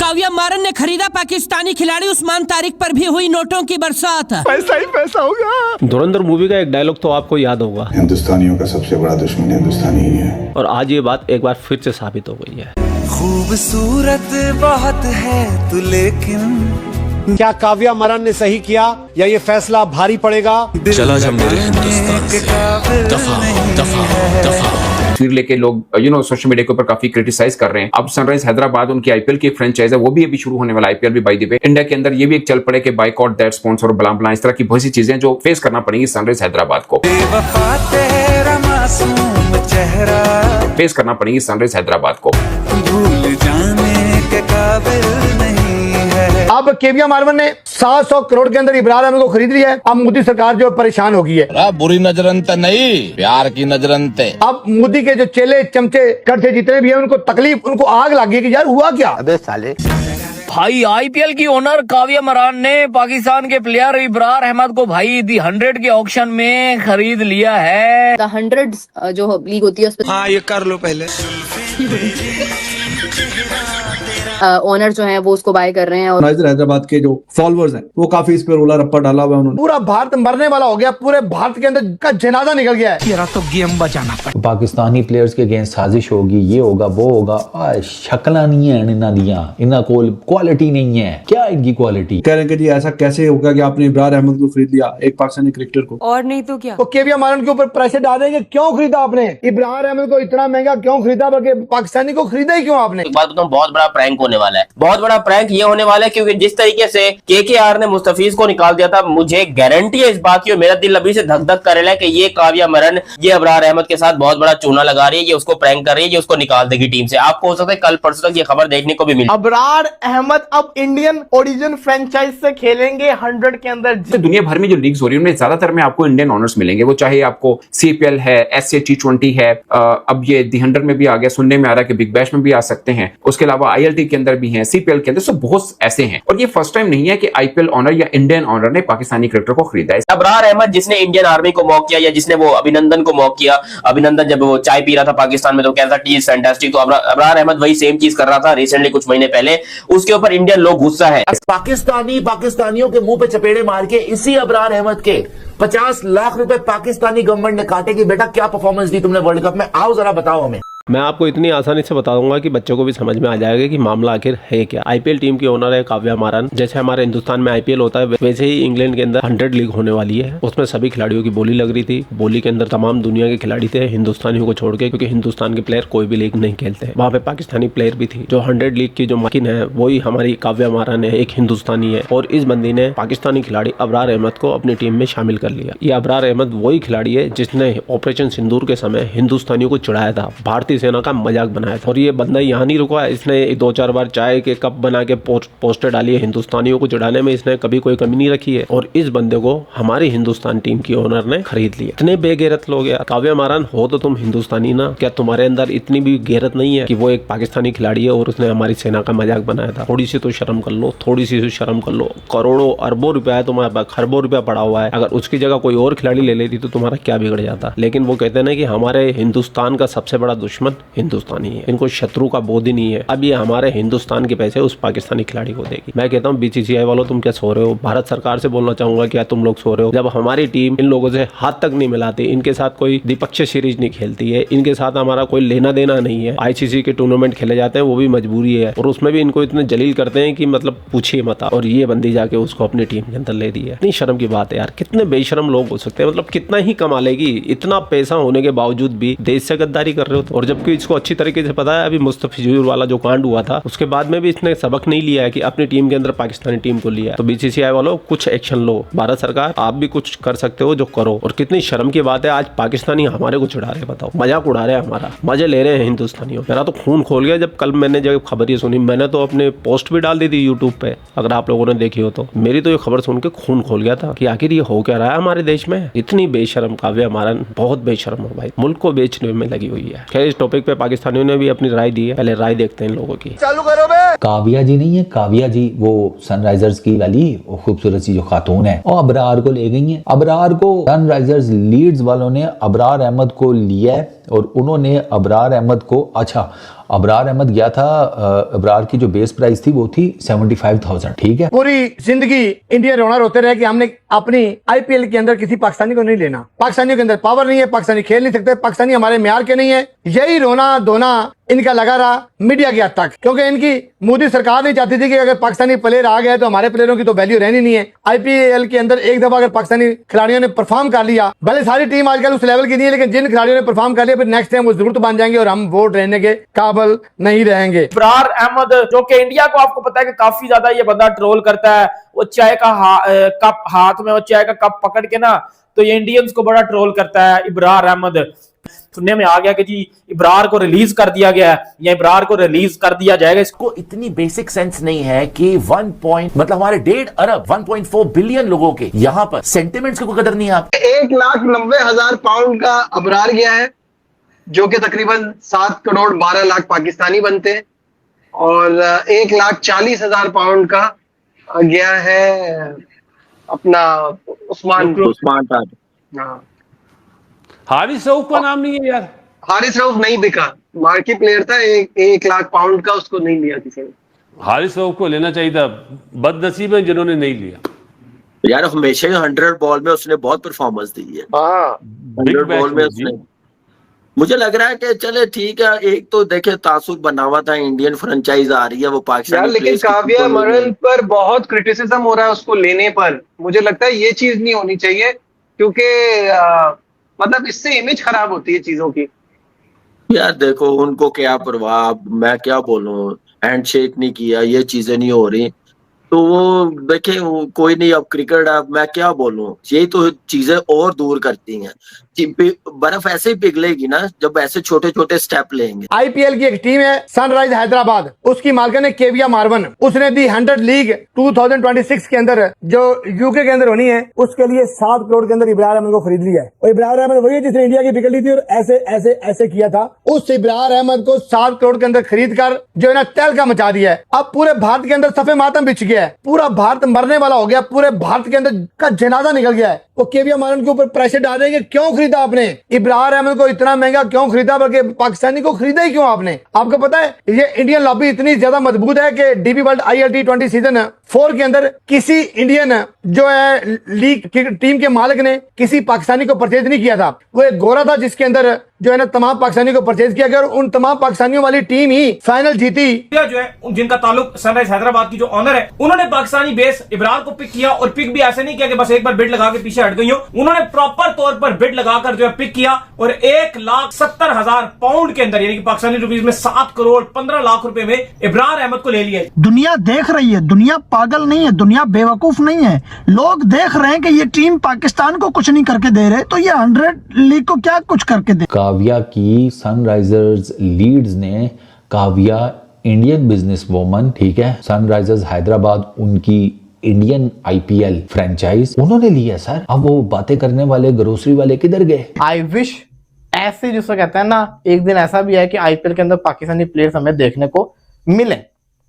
काव्या मारन ने खरीदा पाकिस्तानी खिलाड़ी उस्मान तारिक पर भी हुई नोटों की बरसात। पैसा ही पैसा होगा। धुरंधर मूवी का एक डायलॉग तो आपको याद होगा, हिंदुस्तानियों का सबसे बड़ा दुश्मन हिंदुस्तानी ही है। और आज ये बात एक बार फिर से साबित हो गई है। खूबसूरत बहुत है तू लेकिन क्या काव्या मारन ने सही किया या ये फैसला भारी पड़ेगा? चला जा मेरे हिंदुस्तान से, दफा दफा दफा। तस्वीर लेके लोग सोशल मीडिया के ऊपर काफी क्रिटिसाइज कर रहे हैं। अब सनराइज हैदराबाद उनकी आईपीएल की फ्रेंचाइज है, वो भी अभी शुरू होने वाला आईपीएल भी बाय द वे। इंडिया के अंदर ये भी एक चल पड़े कि बाइकआउट दैट स्पॉन्सर बला बला इस तरह की बहुत सी चीजें जो फेस करना पड़ेंगी सनराइज हैदराबाद को, फेस करना पड़ेंगी सनराइज हैदराबाद को। भूल जाने के काबिल नहीं है। अब काव्या मारन ने 700 करोड़ के अंदर इब्रार अहमद को खरीद लिया है। अब मोदी सरकार जो परेशान हो गई है। बुरी नजरंत नहीं, प्यार की नजरंत। अब मोदी के जो चेले चमचे करते जितने भी हैं उनको तकलीफ, उनको आग लग गई कि यार हुआ क्या। अबे साले भाई आईपीएल की ओनर काव्या मारन ने पाकिस्तान के प्लेयर इब्रार अहमद को भाई दी 100 के ऑक्शन में खरीद लिया है। द 100 जो लीग होती है उसमें हाँ ये कर लो पहले। ओनर जो है वो उसको बाय कर रहे हैं और हैदराबाद के जो फॉलोअर्स हैं वो काफी इस पे रोला रप्पा डाला हुआ है उन्होंने। पूरा भारत मरने वाला हो गया, पूरे भारत के अंदर का जनाजा निकल गया है। तेरा तो गेम बचाना पड़ा। पाकिस्तानी प्लेयर्स के अगेंस्ट साजिश होगी, ये होगा वो होगा। शक्ला नहीं है इन्ना दिया, इन्ना कोल क्वालिटी नहीं है। क्या इनकी क्वालिटी? कह रहे हैं कि जी ऐसा कैसे होगा कि आपने इब्रार अहमद को खरीद लिया, एक पाकिस्तानी क्रिकेटर को, और नहीं तो क्या। तो काव्या मारन के ऊपर प्रेशर डाल देंगे, क्यों खरीदा आपने इब्रार अहमद को, इतना महंगा क्यों खरीदा, बल्कि पाकिस्तानी को खरीदा ही क्यों आपने? एक बात बताऊं, बहुत बड़ा प्रैंक होने वाला है। बहुत बड़ा प्रैंक ये होने वाला है क्योंकि जिस तरीके से केकेआर ने मुस्तफिज को निकाल दिया था, मुझे गारंटी है इस बात की, मेरा दिल अभी से धक धक कर रहा है कि ये काव्या मारन ये इब्रार अहमद के साथ बहुत बड़ा चूना लगा रही है, ये उसको प्रैंक कर रही है, ये उसको निकाल देगी टीम से। आपको हो सकता है कल परसों तक ये खबर देखने को भी मिले। इब्रार अहमद अब इंडियन ओरिजिन फ्रेंचाइज से खेलेंगे 100 के अंदर। दुनिया भर में जो लीग्स हो रही है उनमें ज्यादातर में आपको इंडियन ऑनर्स मिलेंगे, वो चाहे आपको सीपीएल है, एसए T20 है, अब ये दी 100 में भी आ गया, सुनने में आ रहा है कि बिग बैश में भी आ सकते हैं, उसके अलावा आईएलटी के अंदर भी हैं, सीपीएल के अंदर, सब बहुत ऐसे हैं। और ये फर्स्ट टाइम नहीं है कि आईपीएल ऑनर या इंडियन ऑनर ने पाकिस्तानी क्रिकेटर को खरीदा है। इब्रार अहमद जिसने इंडियन आर्मी को मॉक किया या जिसने वो अभिनंदन को मॉक किया, अभिनंदन जब वो चाय पी रहा था पाकिस्तान में तो कह रहा था टी इज फैंटास्टिक, तो इब्रार अहमद वही सेम चीज कर रहा था रिसेंटली कुछ महीने पहले। उसके ऊपर इंडियन लोग गुस्सा है। पाकिस्तानियों के मुंह पे चपेड़े मार के इसी इब्रार अहमद के 50 लाख रुपए पाकिस्तानी गवर्नमेंट ने काटे कि बेटा क्या परफॉर्मेंस दी तुमने वर्ल्ड कप में, आओ जरा बताओ हमें। मैं आपको इतनी आसानी से बता दूंगा कि बच्चों को भी समझ में आ जाएगा कि मामला आखिर है क्या। आईपीएल टीम की ओनर है काव्या मारन। जैसे हमारे हिंदुस्तान में आईपीएल होता है वैसे ही इंग्लैंड के अंदर 100 लीग होने वाली है। उसमें सभी खिलाड़ियों की बोली लग रही थी। बोली के अंदर तमाम दुनिया के खिलाड़ी थे हिंदुस्तानियों को छोड़ के, क्योंकि हिंदुस्तान के प्लेयर कोई भी लीग नहीं खेलते। वहाँ पे पाकिस्तानी प्लेयर भी थी। जो 100 लीग की जो माकिन है वही हमारी काव्या मारन है, एक हिंदुस्तानी है। और इस बंदी ने पाकिस्तानी खिलाड़ी इब्रार अहमद को अपनी टीम में शामिल कर लिया। ये इब्रार अहमद वही खिलाड़ी है जिसने ऑपरेशन सिंदूर के समय हिंदुस्तानियों को चिढ़ाया था, भारतीय सेना का मजाक बनाया था। और ये बंदा यहाँ नहीं रुका, इसने 2-4 बार चाय के कप बना के पोस्टर डाली है। हिंदुस्तानियों को चिढ़ाने में इसने कभी कोई कमी नहीं रखी है। और इस बंदे को हमारी हिंदुस्तान टीम की ओनर ने खरीद लिया। इतने बेगैरत लोग यार। काव्या मारन हो तो तुम हिंदुस्तानी ना, क्या तुम्हारे अंदर इतनी भी गैरत नहीं है कि वो एक पाकिस्तानी खिलाड़ी है और उसने हमारी सेना का मजाक बनाया था? थोड़ी सी तो शर्म कर लो, थोड़ी सी तो शर्म कर लो। करोड़ों अरबों रुपया है तुम्हारे पास, खरबों रुपया पड़ा हुआ है। अगर उसकी जगह कोई और खिलाड़ी ले लेती तो तुम्हारा क्या बिगड़ जाता? लेकिन वो कहते हैं ना कि हमारे हिंदुस्तान का सबसे बड़ा दुश्मन हिंदुस्तानी है, इनको शत्रु का बोध ही नहीं है। अब ये हमारे हिंदुस्तान के पैसे उस पाकिस्तानी खिलाड़ी को देगी। मैं कहता हूँ बीसीसीआई वालों तुम क्या सो रहे हो? भारत सरकार से बोलना चाहूंगा क्या तुम लोग सो रहे हो? जब हमारी टीम इन लोगों से हाथ तक नहीं मिलाती, इनके साथ कोई द्विपक्षीय सीरीज नहीं खेलती है, इनके साथ हमारा कोई लेना देना नहीं है, आईसीसी के टूर्नामेंट खेले जाते हैं वो भी मजबूरी है, और उसमें भी इनको इतने जलील करते हैं कि मतलब पूछिए मत। और ये बंदी जाके उसको अपनी टीम के अंदर ले दी है। इतनी शर्म की बात है यार। कितने बेशरम लोग हो सकते हैं? मतलब कितना ही कमा लेगी, इतना पैसा होने के बावजूद भी देश से गद्दारी कर रहे हो। और जबकि इसको अच्छी तरीके से पता है अभी मुस्तफिजुर वाला जो कांड हुआ था उसके बाद में भी इसने सबक नहीं लिया है कि अपनी टीम के अंदर पाकिस्तानी टीम को लिया। तो बीसीसीआई वालों कुछ एक्शन लो। भारत सरकार आप भी कुछ कर सकते हो जो करो। और कितनी शर्म की बात है आज पाकिस्तानी हमारे को चिढ़ा रहे, बताओ, मजाक उड़ा रहे हैं हमारा, मजे ले रहे हैं हिंदुस्तानियों। मेरा तो खून खोल गया जब कल मैंने जब खबर ये सुनी। मैंने तो अपने पोस्ट भी डाल दी थी यूट्यूब पे, अगर आप लोगों ने देखी हो तो। मेरी तो ये खबर सुन के खून खोल गया था कि आखिर ये हो क्या रहा है हमारे देश में। इतनी बेशरम काव्या मारन, बहुत बेशरम हो भाई, मुल्क को बेचने में लगी हुई है। खैर इस टॉपिक पे पाकिस्तानियों ने भी अपनी राय दी है, पहले राय देखते हैं इन लोगों की। चालू करो बे। काव्या जी नहीं है, काव्या जी वो सनराइजर्स की वाली वो खूबसूरत सी जो खातून है, और अबरार को ले गई है। अबरार को सनराइजर्स लीड्स वालों ने अबरार अहमद को लिया है और उन्होंने अबरार अहमद को, अच्छा अबरार अहमद गया था, अबरार की जो बेस प्राइस थी वो थी 75,000, ठीक है। पूरी जिंदगी इंडियन ओनर होते रहे कि हमने अपनी आईपीएल के अंदर किसी पाकिस्तानी को नहीं लेना, पाकिस्तानियों के अंदर पावर नहीं है, पाकिस्तानी खेल नहीं सकते, पाकिस्तानी हमारे म्यार के नहीं है। यही रोना धोना इनका लगा रहा मीडिया के हद तक, क्योंकि इनकी मोदी सरकार नहीं चाहती थी कि अगर पाकिस्तानी प्लेयर आ गए तो हमारे प्लेयरों की तो वैल्यू रहनी नहीं है। आईपीएल के अंदर एक दफा अगर पाकिस्तानी खिलाड़ियों ने परफॉर्म कर लिया, भले सारी टीम आजकल उस लेवल की नहीं है, लेकिन जिन खिलाड़ियों ने परफॉर्म कर लिया फिर नेक्स्ट टाइम वो जरूरत बन जाएंगे और हम वोट रहने के काबिल नहीं रहेंगे। इब्रार अहमद जो कि इंडिया को आपको पता है कि काफी ज्यादा ये बंदा ट्रोल करता है, वो चाय का कप हाथ में, वो चाय का कप पकड़ के ना तो ये इंडियंस को बड़ा ट्रोल करता है। इब्रार अहमद सुनने में आ गया कि जी इब्रार को रिलीज कर दिया गया है या इब्रार को रिलीज कर दिया जाएगा। इसको इतनी बेसिक सेंस नहीं है कि 1 हमारे 1.5 अरब 1.4 बिलियन लोगों के यहाँ पर सेंटिमेंट्स की कोई कदर नहीं है। आप 1,90,000 पाउंड का अबरार गया है, जो कि तकरीबन 7 करोड़ 12 लाख पाकिस्तानी बनते हैं, और 1,40,000 पाउंड का गया है अपना उस्मान हाँ। हारिस रऊफ का नाम नहीं है यार, हारिस रऊफ नहीं बिका, मार्की प्लेयर था, 1 लाख पाउंड का, उसको नहीं लिया किसी ने। हारिस रऊफ को लेना चाहिए था, बदनसीब है जिन्होंने नहीं लिया यार। हमेशा 100 बॉल में उसने बहुत परफॉर्मेंस दी है। 100 बॉल में उसने, मुझे लग रहा है कि चले ठीक है। एक तो देखे तासुर बना हुआ था, इंडियन फ्रेंचाइज आ रही है वो पाकिस्तान, लेकिन काव्या मरन पर बहुत क्रिटिसिज्म हो रहा है उसको लेने पर। मुझे लगता है ये चीज नहीं होनी चाहिए, क्योंकि मतलब इससे इमेज खराब होती है चीजों की। यार देखो उनको क्या परवाह, मैं क्या बोलूं, हैंडशेक नहीं किया, ये चीजें नहीं हो रही, तो वो देखे कोई नहीं। अब क्रिकेट, अब मैं क्या बोलूं, यही तो चीजें और दूर करती हैं कि बर्फ ऐसे ही पिघलेगी ना जब ऐसे छोटे छोटे स्टेप लेंगे। आईपीएल की एक टीम है सनराइज हैदराबाद, उसकी मालकिन है केविया मार्वन। उसने दी 100 लीग 2026 के अंदर जो यूके के अंदर होनी है, उसके लिए 7 करोड़ के अंदर इब्रार अहमद को खरीद लिया है। और इब्रार अहमद वही है जिसने इंडिया की विकेट ली थी और ऐसे ऐसे ऐसे किया था। उस इब्रार अहमद को 7 करोड़ के अंदर खरीद कर जो है ना तहलका मचा दिया है। अब पूरे भारत के अंदर सफे मातम बिछ गया है, पूरा भारत मरने वाला हो गया, पूरे भारत के अंदर का जनाजा निकल गया है। वो केविया मार्वन के ऊपर प्रेशर डाल रहे हैं कि क्यों खरीदा आपने इब्रार अहमद को, इतना महंगा क्यों खरीदा, बल्कि पाकिस्तानी को खरीदा ही क्यों आपने। आपको पता है ये इंडियन लॉबी इतनी ज्यादा मजबूत है कि डीपी वर्ल्ड ILT20 सीजन 4 के अंदर किसी इंडियन जो है लीग टीम के मालिक ने किसी पाकिस्तानी को परचेज नहीं किया था। वो एक गोरा था जिसके अंदर जो है ना तमाम पाकिस्तानियों को परचेज किया गया और उन तमाम पाकिस्तानियों वाली टीम ही फाइनल जीती। जो है जिनका ताल्लुक सनराइज हैदराबाद की जो ऑनर है, उन्होंने पाकिस्तानी बेस इब्रार को पिक किया, और पिक भी ऐसे नहीं किया कि बस एक बार बिड लगा के पीछे हट गई हो। उन्होंने प्रॉपर तौर पर बिड लगाकर जो है पिक किया और 1,70,000 पाउंड के अंदर, यानी कि पाकिस्तानी रुपीज में 7 करोड़ 15 लाख रुपए में इब्रार अहमद को ले लिया। दुनिया देख रही है, दुनिया पागल नहीं है, दुनिया बेवकूफ नहीं है। लोग देख रहे हैं कि ये टीम पाकिस्तान को कुछ नहीं करके दे रहे, तो ये 100 लीग को क्या कुछ करके दे। काव्या की सनराइजर्स लीड्स ने, काव्या इंडियन बिजनेस वोमन, ठीक है, सनराइजर्स हैदराबाद उनकी इंडियन IPL फ्रेंचाइज उन्होंने लिया सर। अब वो बातें करने वाले ग्रोसरी वाले किधर गए। आई विश ऐसे जिसको कहते हैं ना, एक दिन ऐसा भी है कि IPL के अंदर पाकिस्तानी प्लेयर्स हमें देखने को मिले।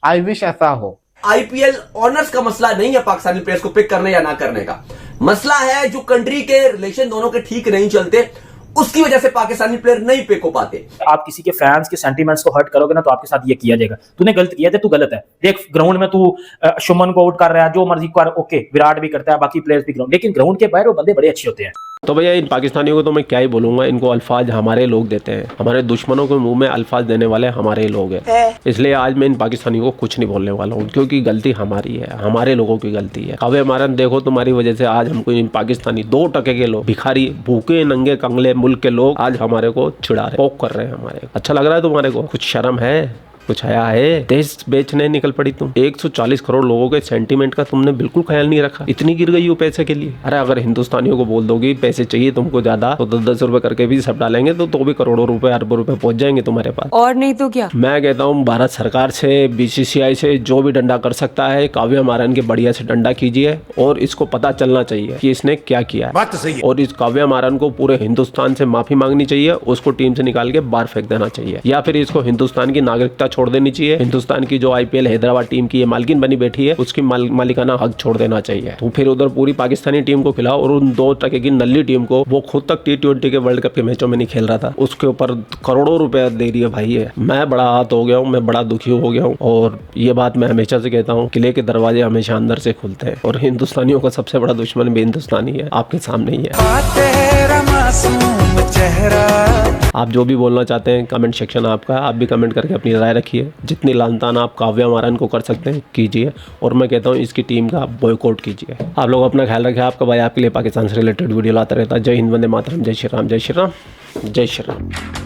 आई विश ऐसा हो। IPL ऑनर्स का मसला नहीं है पाकिस्तानी प्लेयर्स को पिक करने या ना करने का, मसला है जो कंट्री के रिलेशन दोनों के ठीक नहीं चलते, उसकी वजह से पाकिस्तानी प्लेयर नहीं पिक हो पाते। आप किसी के फैंस के सेंटीमेंट्स को हर्ट करोगे ना तो आपके साथ ये किया जाएगा। तूने गलत किया है, तू गलत है। देख ग्राउंड में तू शुमन को आउट कर रहा है, जो मर्जी कर, ओके विराट भी करता है, बाकी प्लेयर्स भी ग्राउंड, लेकिन ग्राउंड के बाहर वो बंदे बड़े अच्छे होते हैं। तो भैया इन पाकिस्तानियों को तो मैं क्या ही बोलूंगा, इनको अल्फाज हमारे लोग देते हैं, हमारे दुश्मनों के मुंह में अल्फाज देने वाले हमारे लोग हैं। इसलिए आज मैं इन पाकिस्तानियों को कुछ नहीं बोलने वाला हूँ, क्योंकि गलती हमारी है, हमारे लोगों की गलती है। काव्या मारन देखो, तुम्हारी वजह से आज हमको इन पाकिस्तानी 2 टके के लोग, भिखारी, भूखे नंगे कंगले मुल्क के लोग आज हमारे को चिढ़ा रहे, पोक कर रहे हैं हमारे। अच्छा लग रहा है तुम्हारे को? कुछ शर्म है, कुछ हया है? देश बेचने निकल पड़ी तुम। 140 करोड़ लोगों के सेंटीमेंट का तुमने बिल्कुल ख्याल नहीं रखा, इतनी गिर गई हो पैसे के लिए। अरे अगर हिंदुस्तानियों को बोल दोगी पैसे चाहिए तुमको ज्यादा, तो 10-10 रुपए करके भी सब डालेंगे तो भी करोड़ों रुपए अरबों रुपए पहुंच जाएंगे तुम्हारे पास। और नहीं तो क्या। मैं कहता हूँ भारत सरकार से, BCCI से जो भी डंडा कर सकता है, काव्या मारन के बढ़िया से डंडा कीजिए और इसको पता चलना चाहिए कि इसने क्या किया है। बात तो सही है। और इस काव्या मारन को पूरे हिंदुस्तान से माफी मांगनी चाहिए, उसको टीम से निकाल के बाहर फेंक देना चाहिए, या फिर इसको हिंदुस्तान की नागरिकता छोड़ देनी चाहिए। हिंदुस्तान की जो IPL हैदराबाद टीम की ये मालकिन बनी बैठी है उसकी मालिकाना हक छोड़ देना चाहिए। तो फिर उधर पूरी पाकिस्तानी टीम को खिलाओ और उन 2 टके की नल्ली टीम को, वो खुद तक T20 के वर्ल्ड कप के मैचों में नहीं खेल रहा था, उसके ऊपर करोड़ों रुपए दे रही है भाई। है मैं बड़ा आहत हो गया हूँ, मैं बड़ा दुखी हो गया हूँ। और ये बात मैं हमेशा से कहता हूँ, किले के दरवाजे हमेशा अंदर से खुलते हैं और हिंदुस्तानियों का सबसे बड़ा दुश्मन भी हिंदुस्तानी है, आपके सामने ही है। आप जो भी बोलना चाहते हैं कमेंट सेक्शन आपका है, आप भी कमेंट करके अपनी राय रखिए। जितनी लानतान आप काव्या मारन को कर सकते हैं कीजिए, और मैं कहता हूँ इसकी टीम का बॉयकॉट कीजिए। आप लोग अपना ख्याल रखें, आपका भाई आपके लिए पाकिस्तान से रिलेटेड वीडियो लाता रहता है। जय हिंद, वंदे मातरम, जय श्री राम, जय श्री राम, जय श्री राम।